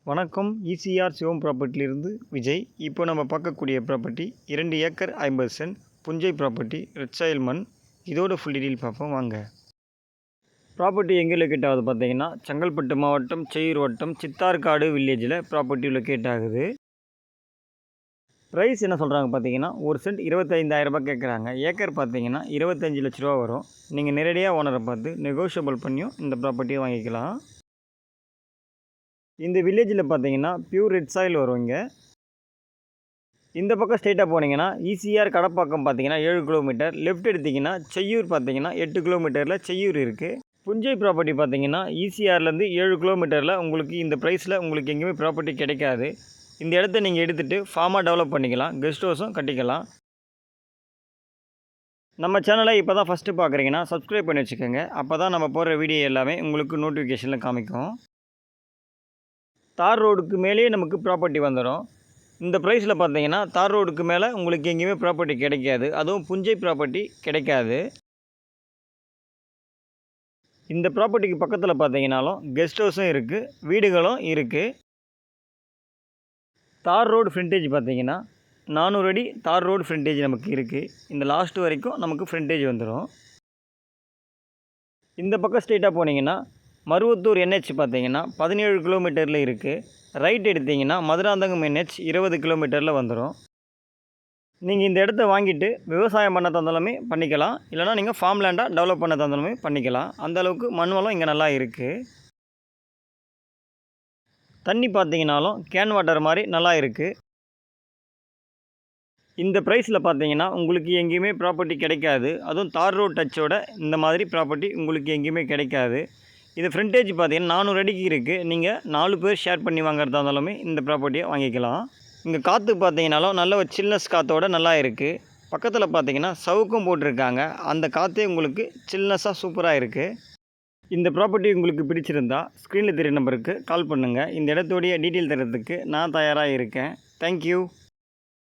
வணக்கம். இசிஆர் சிவம் ப்ராப்பர்ட்டிலிருந்து விஜய். இப்போ நம்ம பார்க்கக்கூடிய ப்ராப்பர்ட்டி 2 ஏக்கர் 50 சென்ட் புஞ்சை ப்ராப்பர்ட்டி, ரெட் சாயில் மண். இதோட ஃபுல் டீட்டெயில் பார்ப்போம் வாங்க. ப்ராப்பர்ட்டி எங்கே லொக்கேட் ஆகுது பார்த்தீங்கன்னா, செங்கல்பட்டு மாவட்டம், செய்யூர் வட்டம், சித்தார்காடு வில்லேஜில் ப்ராப்பர்ட்டி லொக்கேட் ஆகுது. ப்ரைஸ் என்ன சொல்கிறாங்க பார்த்தீங்கன்னா, ஒரு சென்ட் 25,000 ரூபாய் கேட்குறாங்க. ஏக்கர் பார்த்தீங்கன்னா 25 லட்ச ரூபா வரும். நீங்கள் நேரடியாக ஓனரை பார்த்து நெகோஷியபிள் பண்ணியும் இந்த ப்ராப்பர்ட்டியை வாங்கிக்கலாம். இந்த வில்லேஜில் பார்த்தீங்கன்னா பியூர் ரெட் சாயில் வரும். இந்த பக்கம் ஸ்ட்ரெயிட்டாக போனீங்கன்னா இசிஆர் கடப்பாக்கம் பார்த்தீங்கன்னா 7 கிலோமீட்டர், லெஃப்ட் எடுத்திங்கன்னா செய்யூர் பார்த்தீங்கன்னா 8 கிலோமீட்டரில் செய்யூர் இருக்குது. புஞ்சை ப்ராப்பர்ட்டி பார்த்தீங்கன்னா இசிஆர்லேருந்து 7 கிலோமீட்டரில் உங்களுக்கு இந்த ப்ரைஸில் உங்களுக்கு எங்கேயுமே ப்ராப்பர்ட்டி கிடைக்காது. இந்த இடத்த நீங்கள் எடுத்துகிட்டு ஃபார்மாக டெவலப் பண்ணிக்கலாம், கெஸ்ட் ஹவுஸும் கட்டிக்கலாம். நம்ம சேனலை இப்போ தான் ஃபஸ்ட்டு பார்க்குறீங்கன்னா சப்ஸ்கிரைப் பண்ணி வச்சுக்கோங்க. அப்போ தான் நம்ம போடுற வீடியோ எல்லாமே உங்களுக்கு நோட்டிஃபிகேஷனில் காமிக்கும். தார் ரோடுக்கு மேலேயே நமக்கு ப்ராப்பர்ட்டி வந்துடும். இந்த ப்ரைஸில் பார்த்தீங்கன்னா தார் ரோடுக்கு மேலே உங்களுக்கு எங்கேயுமே ப்ராப்பர்ட்டி கிடைக்காது, அதுவும் புஞ்சை ப்ராப்பர்ட்டி கிடைக்காது. இந்த ப்ராப்பர்ட்டிக்கு பக்கத்தில் பார்த்தீங்கன்னாலும் கெஸ்ட் ஹவுஸும் இருக்குது, வீடுகளும் இருக்குது. தார் ரோடு ஃப்ரண்டேஜ் பார்த்தீங்கன்னா 400 அடி தார் ரோடு ஃப்ரண்டேஜ் நமக்கு இருக்குது. இந்த லாஸ்ட் வரைக்கும் நமக்கு ஃப்ரண்டேஜ் வந்துடும். இந்த பக்கம் ஸ்ட்ரெயிட்டாக போனீங்கன்னா மருவத்தூர் NH பார்த்தீங்கன்னா 17 கிலோமீட்டரில் இருக்குது. ரைட் எடுத்திங்கன்னா மதுராந்தகம் NH 20 கிலோமீட்டரில் வந்துடும். நீங்கள் இந்த இடத்த வாங்கிட்டு விவசாயம் பண்ண தந்தாலுமே பண்ணிக்கலாம், இல்லைனா நீங்கள் ஃபார்ம் லேண்டாக டெவலப் பண்ண தந்தாலுமே பண்ணிக்கலாம். அந்தளவுக்கு மண் வளம் இங்கே நல்லா இருக்குது. தண்ணி பார்த்தீங்கன்னாலும் கேன் வாட்டர் மாதிரி நல்லா இருக்குது. இந்த ப்ரைஸில் பார்த்தீங்கன்னா உங்களுக்கு எங்கேயுமே ப்ராப்பர்ட்டி கிடைக்காது, அதுவும் தார் ரோட் டச்சோட இந்த மாதிரி ப்ராப்பர்ட்டி உங்களுக்கு எங்கேயுமே கிடைக்காது. இது ஃப்ரண்டேஜ் பார்த்தீங்கன்னா 400 அடிக்கு இருக்குது. நீங்கள் 4 பேர் ஷேர் பண்ணி வாங்குறதா இருந்தாலுமே இந்த ப்ராப்பர்ட்டியை வாங்கிக்கலாம். இங்கே காற்று பார்த்தீங்கன்னாலும் நல்ல ஒரு சில்னஸ் காற்றோட நல்லா இருக்குது. பக்கத்தில் பார்த்தீங்கன்னா சவுக்கும் போட்டிருக்காங்க. அந்த காற்றே உங்களுக்கு சில்னஸாக சூப்பராக இருக்குது. இந்த ப்ராப்பர்ட்டி உங்களுக்கு பிடிச்சிருந்தா ஸ்க்ரீனில் தெரிய நம்பருக்கு கால் பண்ணுங்கள். இந்த இடத்துடைய டீட்டெயில் தரத்துக்கு நான் தயாராக இருக்கேன். தேங்க்யூ.